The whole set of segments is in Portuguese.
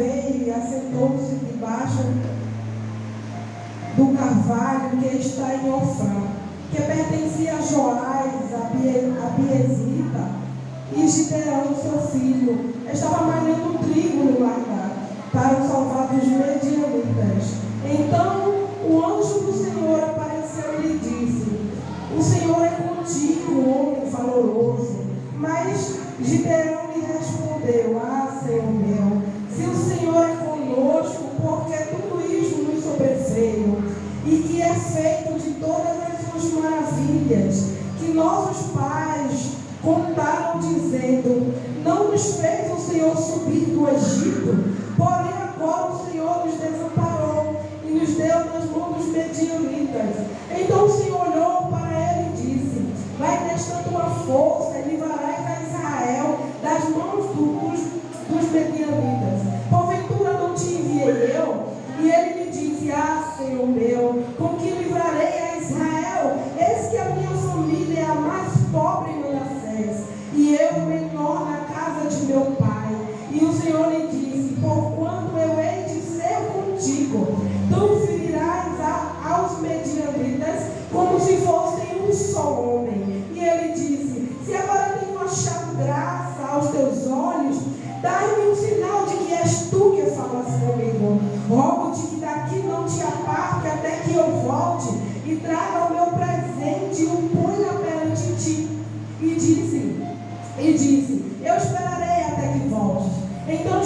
veio e assentou-se debaixo do carvalho que está em Ofrá, que pertencia a Joás, a Biezita, e Gideão, seu filho, estava malhando trigo no lagar, para o salvar dos medianitas. Então o anjo do Senhor apareceu e lhe disse: o Senhor é contigo, homem valoroso. Mas Gideão lhe respondeu: ah, Senhor meu, se o Senhor é conosco, porque tudo isso nos sobreveio, e que é feito de todas as suas maravilhas, que nossos pais contaram, dizendo: não nos fez o Senhor subir do Egito? Porém agora o Senhor nos desamparou e nos deu nas mãos dos medianitas. Então o Senhor olhou para ele e disse: vai nesta tua força e livrarás a Israel das mãos dos medianitas. Porventura não te enviei eu? E ele lhe disse: ah, Senhor meu, com que livrarei a Israel? Eis que a minha família é a mais pobre em Manassés, e eu o menor na casa de meu pai. E o Senhor lhe disse: porquanto eu hei de ser contigo, tu ferirás aos medianitas como se fossem um só homem. E ele disse: se agora tenho achado graça aos teus olhos, dai-me um sinal de que és tu que falas comigo. Rogo-te que daqui não te aparte até que eu volte e traga o meu presente e o ponha perante ti. E disse: eu esperarei até que volte. Então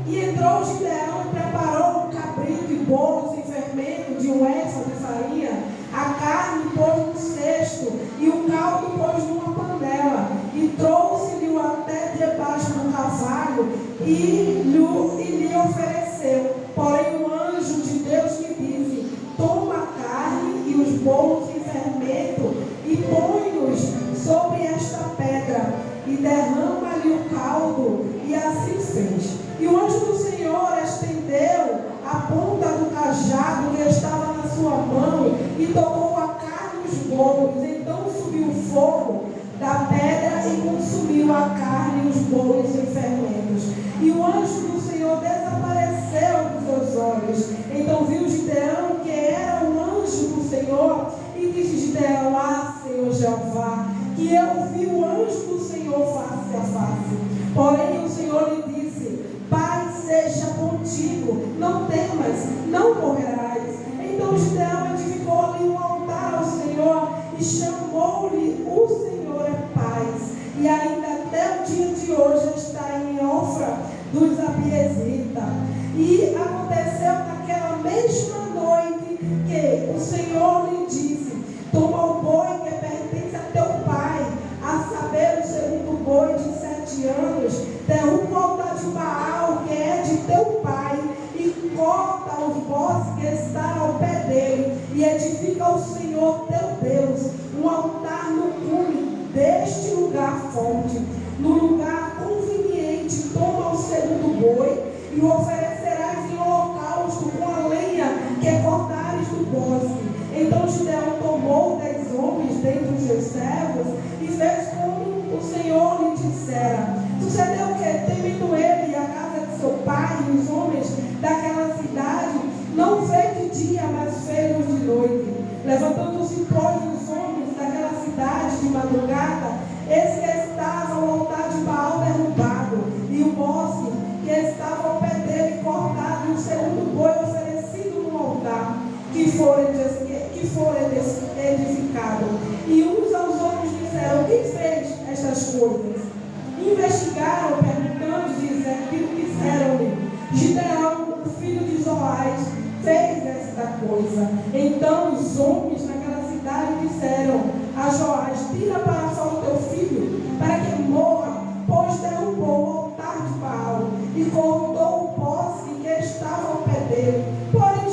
entrou Gideão e preparou um cabrito e bolos em fermento de um éfa de farinha. A carne pôs num cesto e o caldo pôs numa panela, e trouxe-lhe até debaixo do carvalho e lhe ofereceu. Porém o anjo de Deus lhe disse: toma a carne e os bolos em fermento e põe-nos sobre esta pedra e derrama-lhe o caldo. E assim fez. E o anjo do Senhor estendeu a ponta do cajado que estava na sua mão e tocou a carne e os bolos. Então subiu o fogo da pedra e consumiu a carne e os bolos em fermentos. E o anjo do Senhor desapareceu dos seus olhos. Então viu Gideão que era o anjo do Senhor e disse Gideão: ah, Senhor Jeová, que eu vi o anjo do Senhor face a face. Porém o Senhor lhe disse: Pai seja contigo, não temas, não morrerás. Então Gideão edificou ali um altar ao Senhor e chamou-lhe: o Senhor é paz. E ainda até o dia de hoje está em Ofra dos Abiezita. E aconteceu naquela mesma noite que o Senhor lhe disse: toma o boi que pertence a teu pai, a saber, o segundo boi de 7 anos, derruba o altar de Baal, que é de teu pai, e corta os bosques que estão ao pé dele, e edifica ao Senhor teu Deus um altar no cume deste lugar forte. No lugar conveniente, toma o segundo boi e o oferecerás em holocausto com a lenha que cortares do bosque. Então Gideão tomou 10 homens dentre os seus servos e fez como o Senhor lhe dissera. Sucedeu que, temendo ele e a casa de seu pai e os homens daquela cidade, não fez de dia, mas fez de noite. Levantando-se, pois, os homens daquela cidade de madrugada, eis que estava o altar de Baal derrubado, e o bosque que estava ao pé dele cortado, e o segundo boi oferecido no altar, que fora edificado. E uns aos outros disseram: quem fez estas coisas? Investigaram, perguntando, disseram-lhe: Gideão, o filho de Joás, fez esta coisa. Então os homens naquela cidade disseram a Joás: tira para fora o teu filho, para que morra, pois derrubou o altar de Baal e cortou o bosque que estava ao pé dele. Porém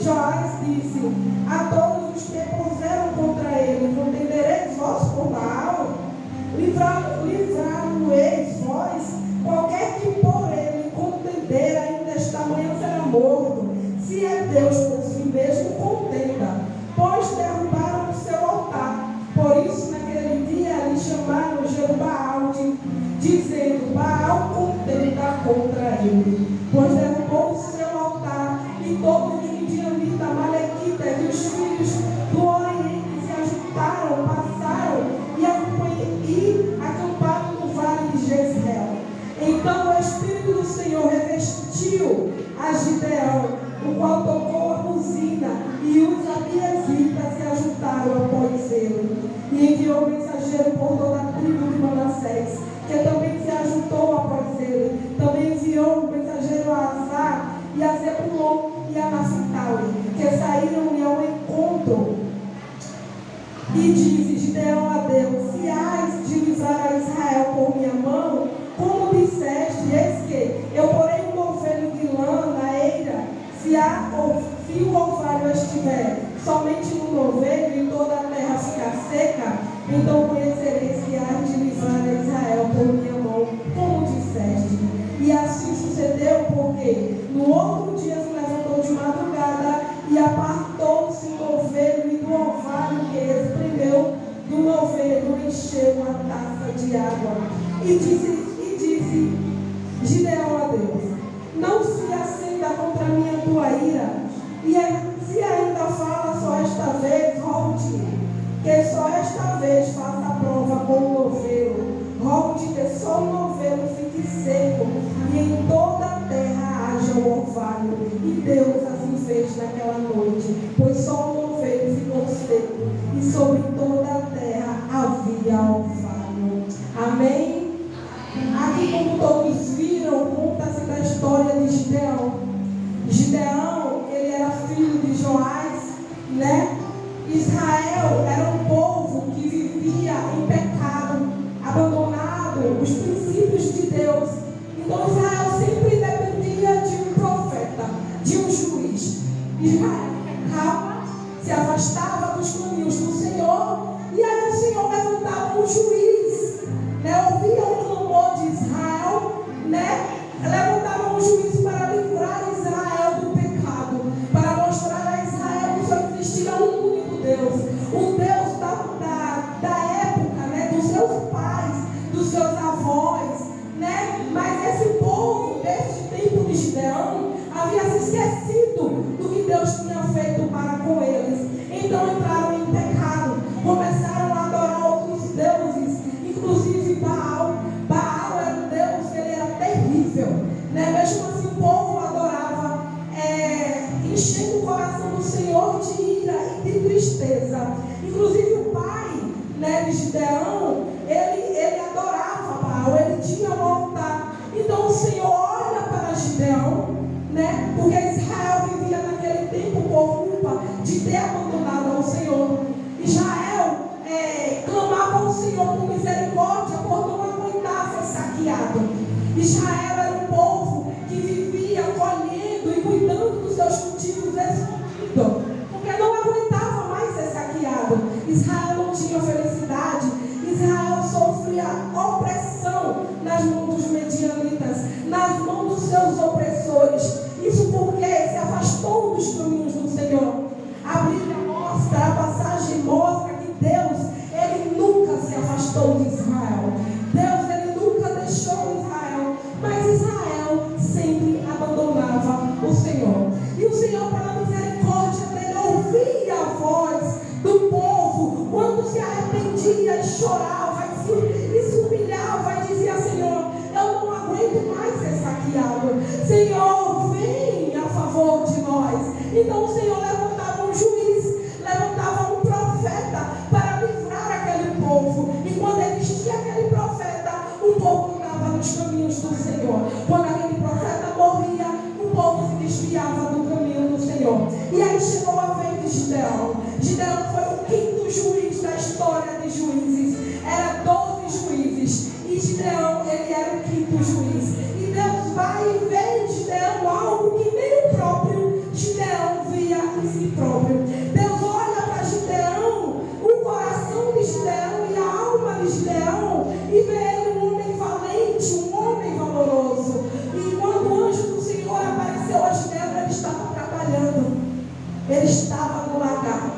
Joás disse a todos os que puseram contra ele: contendereis vós por Baal? Livrar-no-eis vós? Qualquer que por ele contender, ainda esta manhã será morto. Se é Deus por si mesmo, contenda, pois derrubaram o seu altar. Por isso naquele dia lhe chamaram Jerubaal, dizendo: Baal contenda. ungiu a Gideão, o qual tocou a buzina, e os abiesitas se ajuntaram após ele. E enviou mensageiro por toda a tribo de Manassés, que também se ajuntou após ele. Também enviou mensageiro a Azar, e a Zebulon, e a Naphtali, que saíram ao encontro. E disse Gideão a Deus: se hás de livrar a Israel por minha mão, como disseste, eis que eu porei um novelho de lã na eira, se o orvalho estiver somente no novelho e toda a terra ficar seca, então conhecereis que hás de livrar a Israel por minha mão, como disseste. E assim sucedeu, porque no outro dia se levantou de madrugada e apartou-se o novelho, e do orvalho que espremeu do novelho encheu uma taça de água. E disse Gideão a Deus: não se acenda contra mim a tua ira, e se ainda fala só esta vez, rogo-te que só esta vez faça a prova com o novelho. Rogo-te que só o novelho fique seco, e em toda a terra haja o orvalho. E Deus assim fez naquela noite, pois só o novelho ficou seco, e sobre toda a terra havia orvalho. Amém? Aqui, como todos viram, conta-se da história de Gideão. Gideão, ele era filho de Joás, né? Israel era um povo que vivia em pecado, abandonado os princípios de Deus. Então Israel sempre dependia de um profeta, de um juiz. Israel se afastava dos caminhos do Senhor, e aí o Senhor levantava um juiz, né? Ouvia o clamor de Israel, né? Levantava um juiz para livrar Israel do pecado, para mostrar a Israel que só existia um único Deus, o Deus da época, né? Dos seus pais, dos seus avós, né? Mas esse povo, deste tempo de Gideão, havia se esquecido do que Deus tinha feito para com eles. Então entraram em pecado, começaram a adorar outros deuses, inclusive Baal. Baal era um deus que ele era terrível, né? Mesmo assim o povo adorava, enchendo o coração do Senhor de ira e de tristeza. Inclusive o pai, né, de Gideão, ele adorava Baal, ele tinha um altar. Então o Senhor olha para Gideão, né? Porque Israel vivia naquele tempo por culpa de ter abandonado ao Senhor. Israel clamava ao Senhor por misericórdia por não aguentar ser saqueado. Israel era um povo que vivia colhendo e cuidando dos seus cultivos escondido, porque não aguentava mais ser saqueado. Israel não tinha felicidade. Israel sofria opressão nas mãos dos medianitas, nas mãos dos seus opressores. Isso porque se afastou dos caminhos do Senhor. A Bíblia mostra, a passagem mostra que Deus, ele nunca se afastou de Israel. Deus, ele nunca deixou Israel, mas Israel sempre abandonava o Senhor. E o Senhor, pela misericórdia dele, ouvia a voz do povo quando se arrependia e chorava e se humilhava e dizia: Senhor, eu não aguento mais ser saqueado. Senhor, vem a favor de nós. Então o Senhor levantava um juiz, levantava um profeta para livrar aquele povo. E quando existia aquele profeta, o povo andava nos caminhos do Senhor. Quando aquele profeta morria, o povo se desviava do caminho do Senhor. E aí chegou a vez de Gideão. Gideão foi o quinto juiz da história de juízes. Era 12 juízes. E Gideão, ele era o quinto juiz. E Deus vai e vê em Gideão algo que nem o próprio Gideão via em si próprio. Deus olha para Gideão, o coração de Gideão e a alma de Gideão, e vê ele um homem valente, um homem valoroso. E quando o anjo do Senhor apareceu a Gideão, ele estava trabalhando. Ele estava no lagar.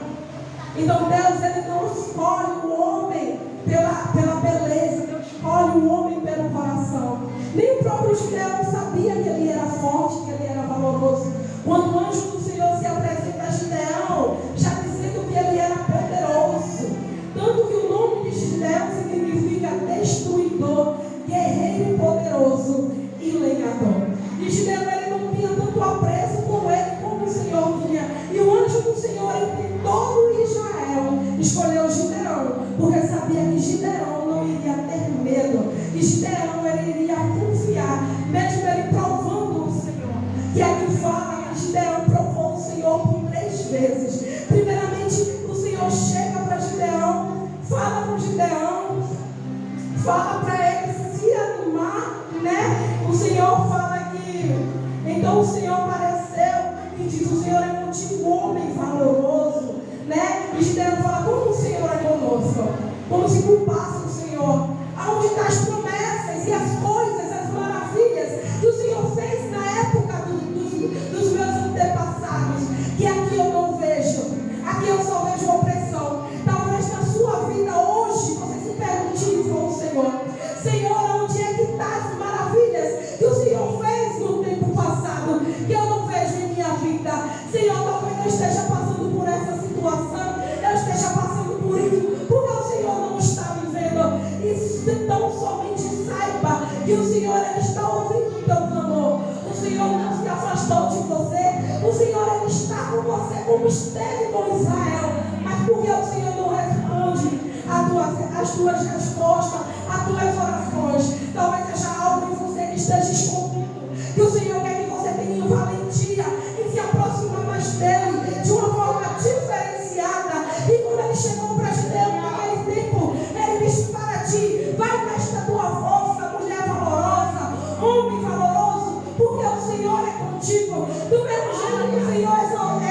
Então Deus, ele não escolhe o homem pela beleza, Deus escolhe o homem pelo coração. Nem o próprio Gideão sabia que ele era forte, que ele era valoroso. Quando o anjo do Senhor se apresenta a Gideão, já dizendo que ele era poderoso. Tanto que o nome de Gideão significa destruidor, guerreiro poderoso e lenhador. E Gideão, ele não que o Senhor fez na época dos meus antepassados, que aqui eu não vejo, aqui eu só vejo opressão. Talvez na sua vida hoje você se pergunte com o Senhor, onde é que estão as maravilhas que o Senhor fez no tempo passado, que eu não vejo em minha vida? Senhor, talvez eu esteja passando por essa situação, eu esteja passando por isso, porque o Senhor não está me vendo. E então somente saiba que o Senhor ele está ouvindo o teu clamor. O Senhor não se afastou de você, o Senhor ele está com você como esteve com Israel. Mas porque o Senhor não responde as tuas respostas, as tuas orações? Talvez seja algo em você que esteja escondido, que o Senhor quer que você tenha valentia em se aproximar mais dele de uma forma diferenciada. E quando ele chegou para Gideão naquele tempo, ele disse para ti: vai nesta tua força, mulher valorosa, homem valoroso, porque o Senhor é contigo. Do mesmo jeito que o Senhor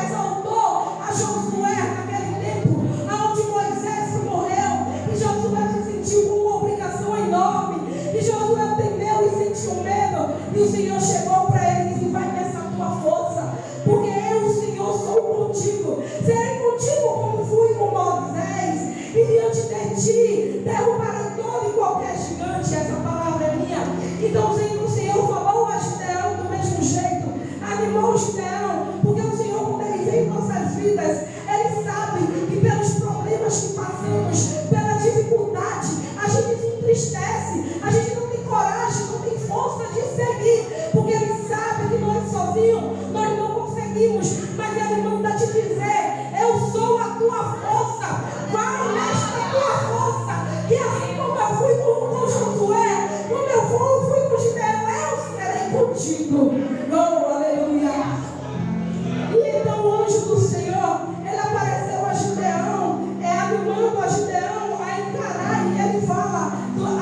exaltou a Josué naquele tempo, onde Moisés morreu, e Josué se sentiu com uma obrigação enorme, e Josué temeu e sentiu medo, e o Senhor chegou para ele e disse: vai nessa tua força, porque eu, o Senhor, sou contigo. Serei contigo como fui com Moisés, e diante de ti derrubarei todo e qualquer gigante. Essa palavra é minha. Então o Senhor falou a Gideão do mesmo jeito, animou Gideão, porque o Senhor, quando ele vem em nossas vidas, ele sabe que pelos problemas que passamos, pela dificuldade, a gente se entristece, a gente não tem coragem, não tem força de seguir, porque ele sabe que nós sozinhos, nós não conseguimos, mas ele manda te dizer: eu sou a tua força, vai nesta tua força, que assim como eu fui com Josué, como eu fui com Gideão, eu serei contigo. Oh, aleluia. E então o anjo do Senhor, ele apareceu a Gideão, animando a Gideão a encarar, e ele fala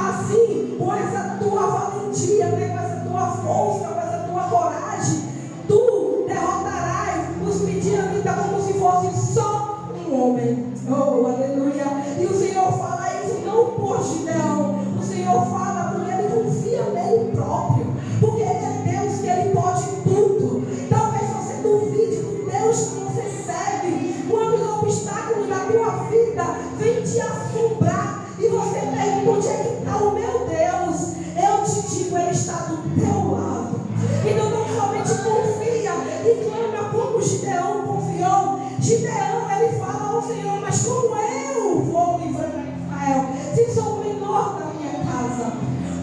assim: com essa tua valentia, com essa tua força, com essa tua coragem, tu derrotarás os midianitas como se fosse só um homem. Oh, aleluia. E o Senhor fala isso não por Gideão, o Senhor fala porque ele confia nele próprio, porque ele é Deus, que ele pode tudo. Talvez você duvide do Deus que você serve, quando os obstáculos da tua vida vêm te assombrar e você pergunta: onde é que está o meu Deus? Eu te digo, ele está do teu lado. Então não somente confia e clama como Gideão confiou. Gideão, ele fala ao Senhor: mas como eu vou livrar Israel, se sou o menor da minha casa?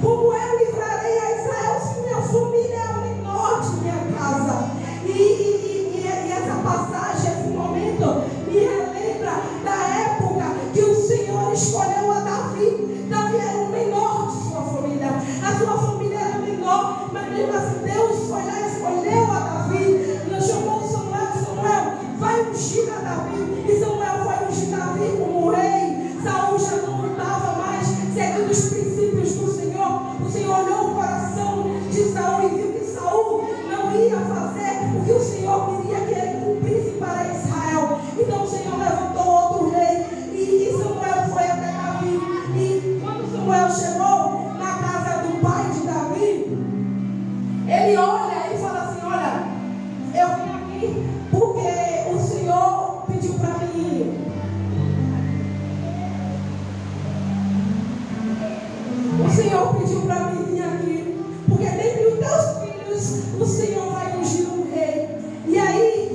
Como eu livrarei a Israel se minha família é a menor de minha casa? E essa passagem, esse momento, me relembra da época que o Senhor escolheu a Davi. Davi era o menor de sua família, a sua família era menor, mas mesmo assim Deus foi lá e escolheu a Davi. Ele chamou Samuel, vai ungir a Davi, e Samuel vai ungir Davi como rei. Saul já não andava mais seguindo os princípios do Senhor. O Senhor olhou o coração de Saul e viu que Saul não ia fazer o que o Senhor queria que ele cumprisse para Israel. Então o Senhor levantou outro rei, e Samuel foi até Davi. E quando Samuel chegou na casa do pai de Davi, ele olha e fala assim: olha, eu vim aqui porque o Senhor pediu para mim. O Senhor pediu para mim vir aqui, porque dentre os teus filhos o Senhor vai ungir um rei. E aí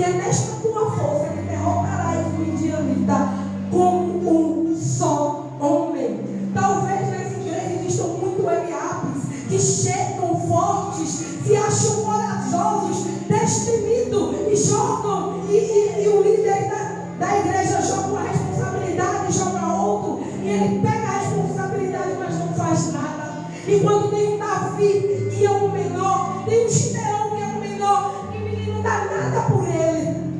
E é nesta tua força que derrotarás o midianita como um só homem. Talvez nas igrejas existam muito Eliabes que chegam fortes, se acham corajosos, destemidos e jogam, e o líder da igreja joga uma responsabilidade, joga outro, e ele pega a responsabilidade, mas não faz nada. E quando tem um Davi, que é o menor, tem um Gideão, que é o menor, que o menino não dá nada por ele,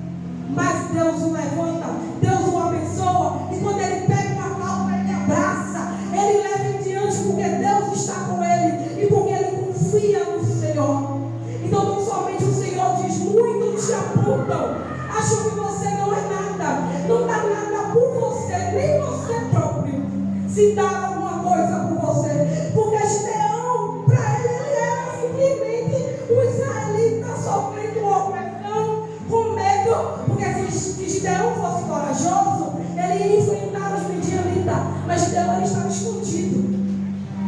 mas Deus o levanta, Deus o abençoa, e quando ele pega uma causa, ele abraça, ele leva em diante, porque Deus está com ele, e porque ele confia no Senhor. Então não somente o Senhor diz, muitos te apontam, acham que você não é nada, não dá nada por você, nem você próprio se dá alguma coisa por você, porque Gideão, para ele era simplesmente um israelita sofrendo opressão, com medo, porque se Gideão fosse corajoso, ele ia enfrentar os midianitas, mas Gideão ele estava escondido,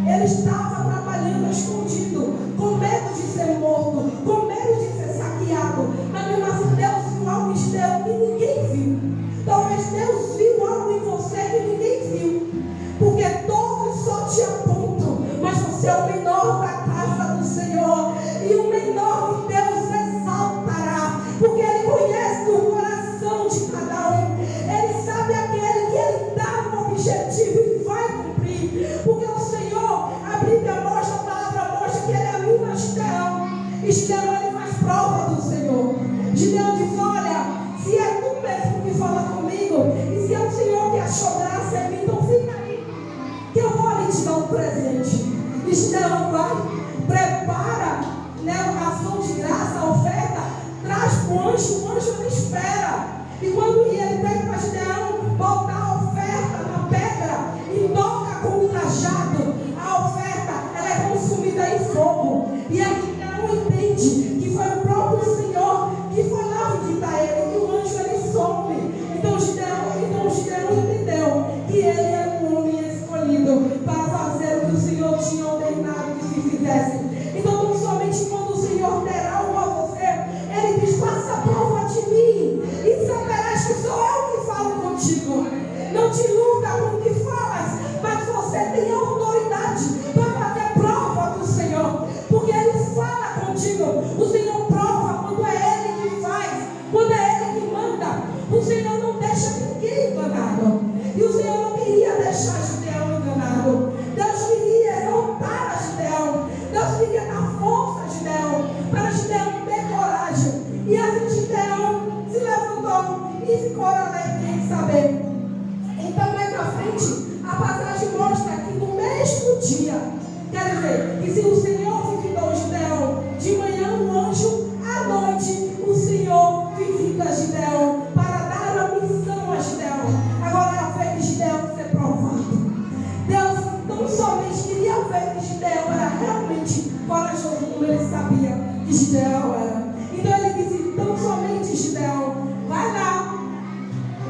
ele estava trabalhando escondido, com medo de ser morto, com medo de ser saqueado, mas mesmo assim Deus viu algo em Gideão que ninguém viu. Talvez Deus viu algo em você que ninguém viu, porque todos só te apontam, mas você é o menor da casa do Senhor, e o menor de Deus exaltará, porque ele conhece o coração de cada um, ele sabe aquele que ele dá um objetivo e vai cumprir, porque o Senhor, a Bíblia mostra, a palavra mostra que ele anima Gideão, e Gideão ele faz prova do Senhor. Gideão diz, olha, se é tu mesmo que fala comigo, e se é o Senhor que achou graça em mim, então fica aí, que eu vou ali te dar um presente. E Gideão vai, prepara, né, a ação de graça, a oferta, traz para o anjo não espera. E quando ele pede para Gideão botar a oferta na pedra e toca com o cajado, a oferta ela é consumida em fogo. E aí Gideão entende que foi o próprio Senhor que foi lá visitar ele, e o anjo ele some. Então Gideão entendeu que ele era um homem escolhido para fazer o que o Senhor tinha ordenado que se fizesse. Então não somente quando o Senhor terá algo a você, ele diz, faça prova de mim, e saberás que sou eu que falo contigo. Não te iluda com o que falas, mas você tem autoridade para fazer prova do Senhor, porque ele fala contigo. O Senhor prova quando é ele que faz, quando é ele que manda. O Senhor não deixa ninguém enganado, e o Senhor não queria deixar Gideão enganado. Deus queria exaltar a Gideão, Deus queria dar força a Gideão, para Gideão ter coragem. E assim Gideão se levantou e ficou alegre em saber. Então mais na frente a passagem mostra que no mesmo dia, quer dizer, que se o Senhor visitou Gideão de manhã um anjo, à noite o Senhor visita Gideão para dar uma missão a Gideão. Agora é a vez de Gideão ser provado. Deus não somente queria ver que Gideão era realmente corajoso, como ele sabia que Gideão era. Então ele disse, então somente Gideão, vai lá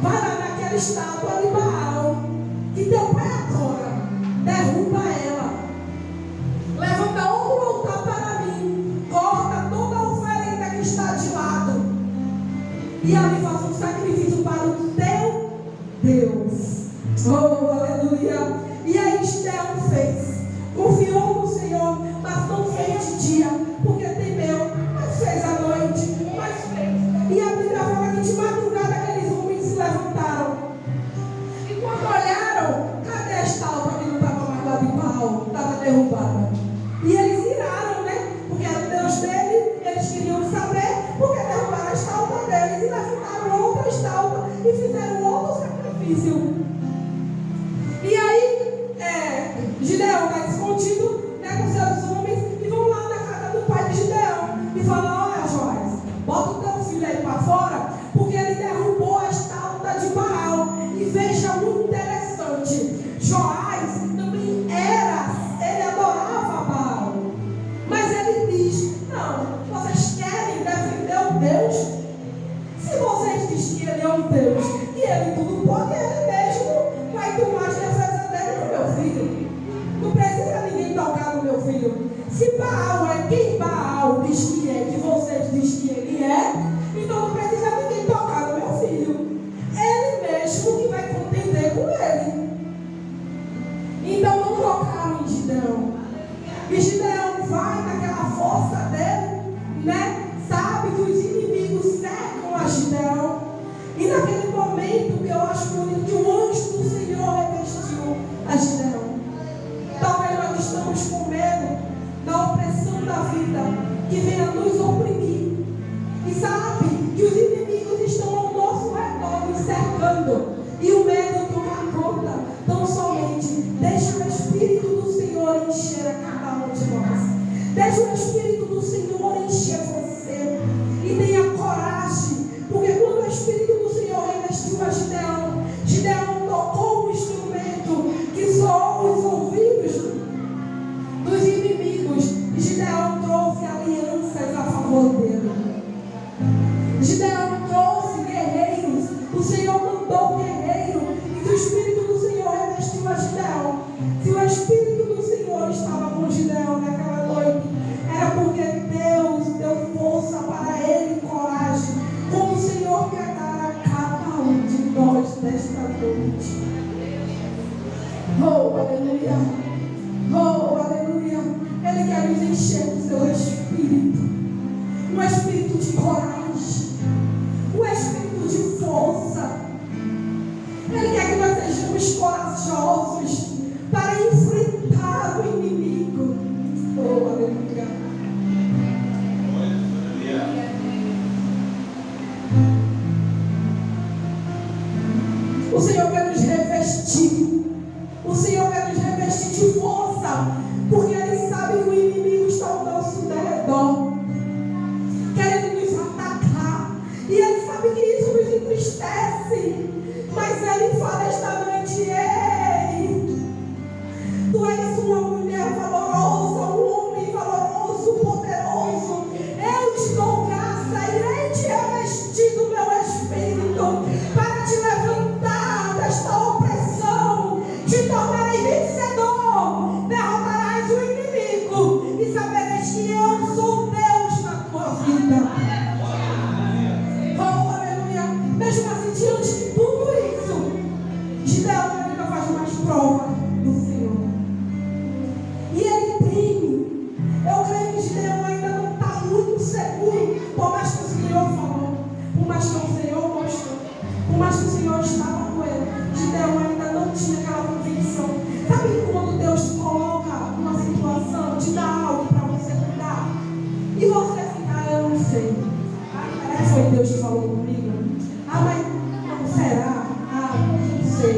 naquela estátua de Baal, que teu pai adora, derruba ela, levanta outro altar para mim, corta toda a oferenda que está de lado, e ali faça um sacrifício para o teu Deus. Oh, aleluia. E aí Gideão fez, confiou no Senhor, mas não fez de dia, porque temeu, mas fez à noite, mas fez. E a Bíblia fala que de madrugada aqueles homens se levantaram, e quando olharam, cadê a estátua que não estava mais lá de Baal? Estava derrubada. E eles iraram, né? Porque era o Deus dele, eles queriam saber, porque derrubaram a estátua deles e levantaram outra estátua e fizeram outro sacrifício. E aí, Gideão está escondido, né, com seus homens, e vão lá na casa do pai de Gideão e falam, olha Joás, bota o teu filho aí para fora, porque ele derrubou a estátua de Baal. E veja muito interessante, Joás também ele adorava Baal, mas ele diz, não, vocês querem defender o Deus? Se vocês dizem que ele é um Deus, e ele tudo pode, ele mesmo vai tomar as defesas dele no meu filho. Não precisa ninguém tocar no meu filho. Se Baal é quem Baal diz que é, que vocês dizem que ele é, então não precisa a Gideão. E naquele momento que eu acho bonito, que o anjo do Senhor revestiu a Gideão. Talvez nós estamos com medo da opressão da vida que venha nos oprimir. E sabe que os inimigos estão ao nosso redor nos cercando. E o medo toma conta. Tão somente deixa o Espírito do Senhor encher a cada um de nós. Deixa o Espírito do Senhor encher você. E tenha coragem. Porque quando o Espírito do Senhor revestiu a Gideão, Gideão tocou um instrumento que soou os ouvidos dos inimigos. E Gideão trouxe alianças a favor dele. Gideão trouxe guerreiros. O Senhor mandou guerreiro. E se o Espírito do Senhor revestiu a Gideão, se o Espírito do Senhor estava com Gideão naquela noite, era porque Deus deu força para ele e coragem, como o Senhor quer dar a cada um de nós nesta noite. Oh, aleluia! Oh, aleluia! Ele quer nos encher do seu Espírito, um Espírito de coragem, um Espírito de força. Ele quer que nós sejamos corajosos para enfrentar o inimigo. Oh, aleluia! O Senhor quer nos revestir. O Senhor quer nos revestir de força, porque Ele sabe que o inimigo está ao nosso redor, querendo nos atacar. E Ele sabe que isso nos entristece. Mas Ele fala esta noite: ei, tu és uma mulher valorosa, um homem valoroso, poderoso. Eu te dou graça, irei te revestir do meu Espírito para te levantar desta opressão, te tornarei vencedor, derrotarás o inimigo e saberás que eu sou Deus na tua vida. Oh, aleluia! Mesmo assim, diante de tudo isso, Gideão ainda faz mais prova do Senhor. E ele teme. Eu creio que Gideão ainda não está muito seguro, por mais que o Senhor falou, por mais que o Senhor mostrou, por mais que o Senhor estava com ele, Gideão ainda não tinha aquela convicção. Sabe quando Deus te coloca numa situação, te dá algo para você cuidar, e você fica: eu não sei. Foi Deus que falou comigo? Mas não será? Não sei.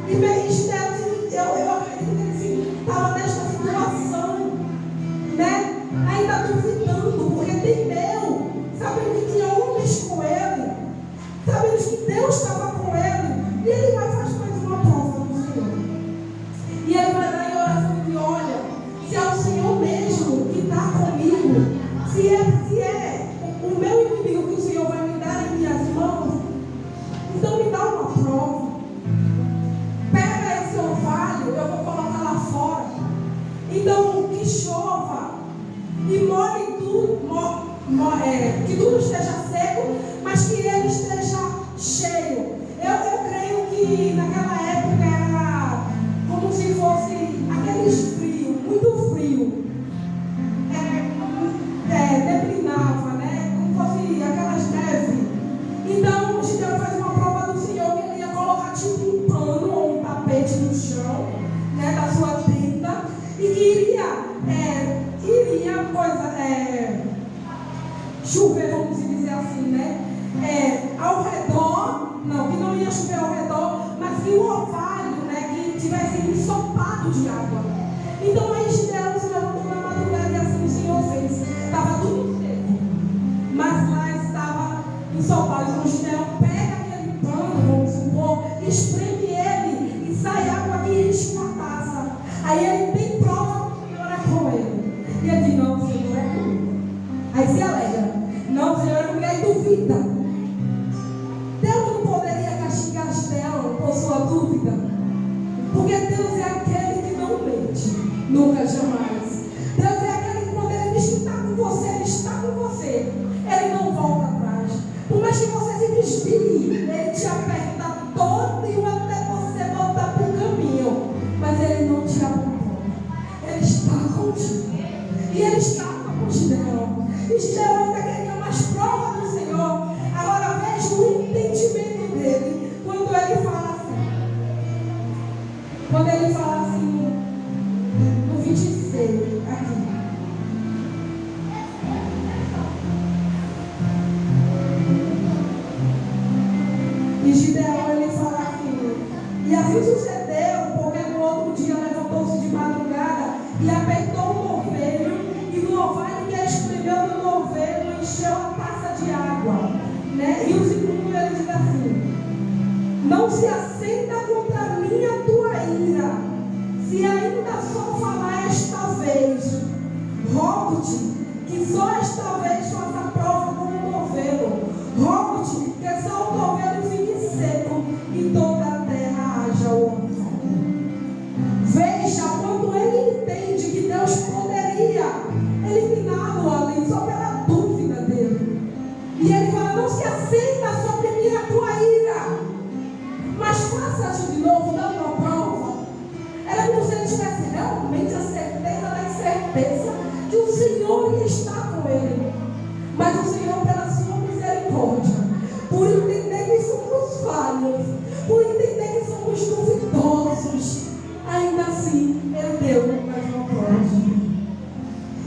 E bem, eu acredito que ele estava nesta situação, né? Ainda duvidando, porque temeu, sabendo que tinha homens com ele, sabendo que Deus estava com ele, e ele vai fazer mais uma prova do Senhor. E ele vai dar em oração e olha, se é o Senhor mesmo que está comigo, se é o meu inimigo que o Senhor vai me dar em minhas mãos, então me dá uma prova. Pega esse orvalho, eu vou colocar lá fora. Então que chova e molhe tudo, que tudo esteja seco, mas que ele esteja cheio. Eu creio que naquela época era como se fosse aqueles frio, muito frio. Neblinava, né? Como fosse aquelas neves. Então, Gideão faz uma prova do Senhor que ele ia colocar tipo um pano ou um tapete no chão, né, da sua tenda, e que iria chover, vamos dizer assim, né? Ao redor, não, que não ia chover ao redor, mas que o orvalho, né, que tivesse ensopado de água. Então aí Gideão se levantou na madrugada e assim o Senhor fez. Estava tudo seco, mas lá estava ensopado. Então Gideão pega aquele pano, vamos supor, espreme ele e sai água que enche uma taça. Aí ele tem prova que o Senhor é com ele. E ele diz: não, o Senhor é comigo. Aí se alegra: não, o Senhor é comigo. Aí duvida. Deus não poderia castigar Gideão por sua dúvida, porque Deus é aquele que não mente, nunca, jamais. Deus é aquele que quando Ele diz que está com você, Ele está com você. Ele não volta atrás. Por mais que você se desvie, Ele te aperta todo até você voltar para o caminho. Mas Ele não te abandona. Ele está contigo. E Ele estava com Gideão. E Gideão ainda queria mais prova do Senhor. A E assim sucedeu, porque no outro dia levantou-se de madrugada e apertou o novelo, e no orvalho que espremeu no novelo encheu a taça de água. Né? E o segundo ele diz assim: não se acenda contra mim a tua ira, se ainda só falar esta vez. Rogo-te que só esta vez faça prova com o novelo. Rogo-te que só o novelo fique seco e toda a terra haja orvalho. Veja quando ele entende que Deus poderia eliminá-lo ali só pela dúvida dele. E ele fala: não se acenda sobre mim a tua ira, mas faça-te de novo, dando uma prova. Era como se ele tivesse realmente a certeza da incerteza que o Senhor ia estar com ele. Mas o Senhor, pela sua misericórdia, por entender que somos falhos, por entender que somos duvidosos, ainda assim ele deu mais uma prova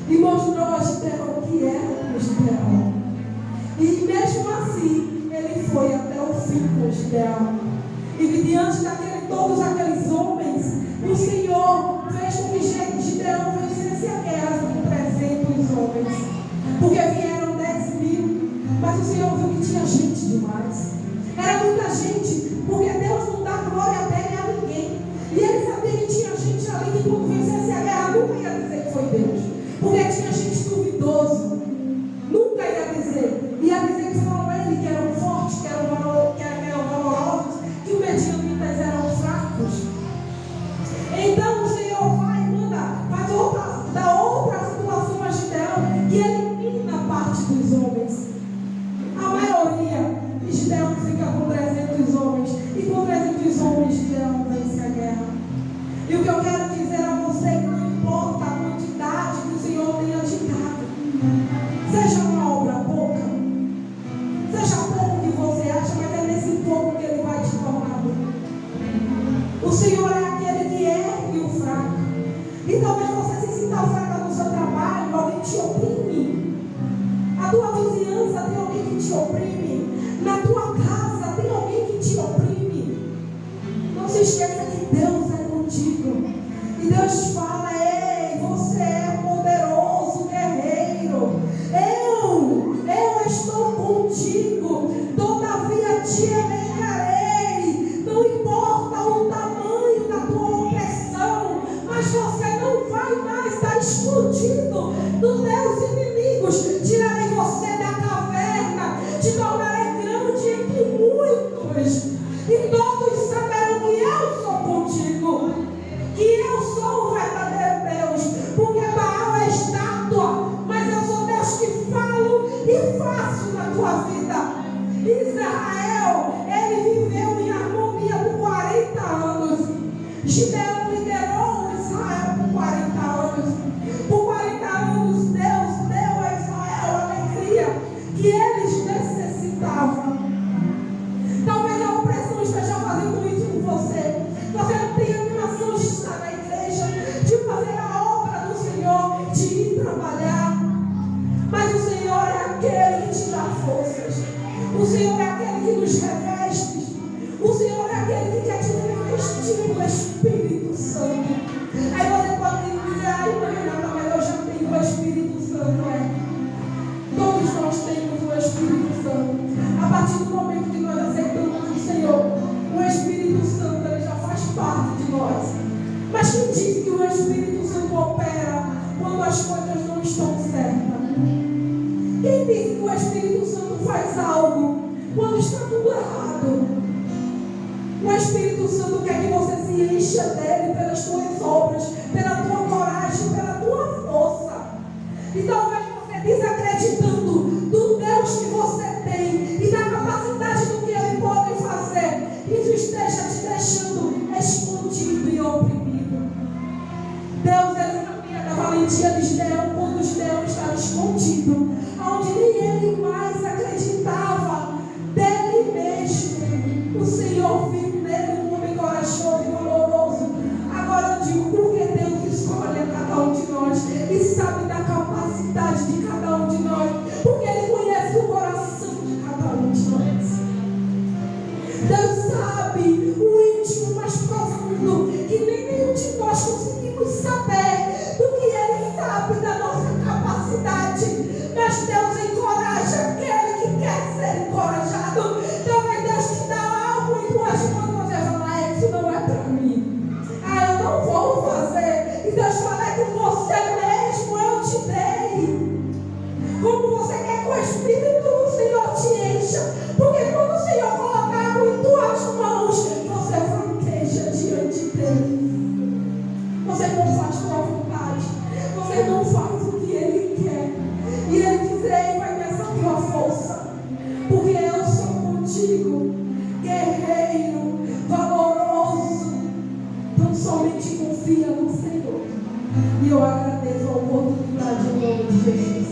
e mostrou a Gideão o que era o Gideão. E mesmo assim ele foi até o fim com o Gideão. E diante todos aqueles homens, o Senhor fez com que Gideão vencesse a guerra com 300 homens. Porque vieram 10.000, mas o Senhor viu que tinha gente demais. Era muita gente, porque Deus não dá glória dele a ninguém. E ele sabia que tinha gente ali que quando vencesse a guerra nunca ia dizer que foi Deus. Porque tinha gente duvidosa. Nunca ia dizer. Ia dizer que foram ele que eram fortes, que eram valorosos, que os medianitas eram fracos. Então o Senhor vai e manda, dá outra situação a Gideão, que elimina parte dos homens. A maioria, Gideão fica com 300 homens, e com 300 homens Gideão vence a guerra. E o que eu quero dizer a você é que não importa a quantidade que o Senhor tenha te dado, seja uma obra pouca, seja pouco que você acha, mas é nesse pouco que Ele vai te tornar muito. O Senhor é aquele que ergue o fraco. E talvez você se sinta fraca no seu trabalho, alguém te oprime. A tua vizinhança tem alguém que te oprime. Na tua casa tem alguém que te oprime. Não se esqueça que Deus é contigo. E Deus fala: ei, você é poderoso guerreiro. Eu estou contigo. Todavia te elegarei. Não importa o tamanho da tua opressão, mas você não vai mais estar escondido dos teus inimigos. Tirarei você da caverna, te tornarei grande entre muitos, e todos saberão que eu sou contigo, que eu sou o verdadeiro Deus. Porque Baal é estátua, mas eu sou Deus que falo e faço na tua vida. Israel, ele viveu em harmonia por 40 anos. Gideão liderou Israel por 40 anos. Por 40 anos Deus deu a Israel a alegria que eles necessitavam. Talvez a opressão esteja fazendo isso com você. Você não tem animação de estar na igreja, de fazer a obra do Senhor, de ir trabalhar. Mas o Senhor é aquele que te dá forças. O Senhor é aquele que nos reveste. O Senhor é aquele que quer te revestir com o Espírito Santo. Aí você pode dizer: ai, Renata, mas eu já tenho o Espírito Santo. Todos nós temos o Espírito Santo. A partir do momento que nós aceitamos o Senhor, o Espírito Santo ele já faz parte de nós. Mas quem diz que o Espírito Santo opera quando as coisas não estão certas? Quem diz que o Espírito Santo faz algo quando está tudo errado? O Espírito Santo quer que você se encha dele pelas tuas obras, pela tua coragem, pela tua força. E talvez você desacreditando do Deus que você tem e da capacidade do que Ele pode fazer, isso esteja te deixando escondido e oprimido. Deus, Ele sabia da valentia de Gideão quando Gideão estava escondido, onde nem ele mais acreditava dele mesmo. O Senhor viu nele um homem corajoso e valoroso. Agora eu digo: porque Deus escolhe a cada um de nós e sabe da capacidade saber do que Ele sabe da nossa capacidade. Mas Deus encoraja aquele que quer ser encorajado. Talvez Deus te dá algo em tuas mãos, você fala, isso não é para mim. Eu não vou fazer. E Deus fala, é com você mesmo, eu te dei. Como você quer que o Espírito do Senhor te encha. Porque quando o Senhor colocar algo em tuas mãos, você franqueja diante dele. Você não faz tua vontade. Você não faz o que Ele quer. E Ele diz, ei, vai nessa tua força. Porque eu sou contigo. Guerreiro, valoroso. Então somente confia no Senhor. E eu agradeço a oportunidade em nome de Jesus.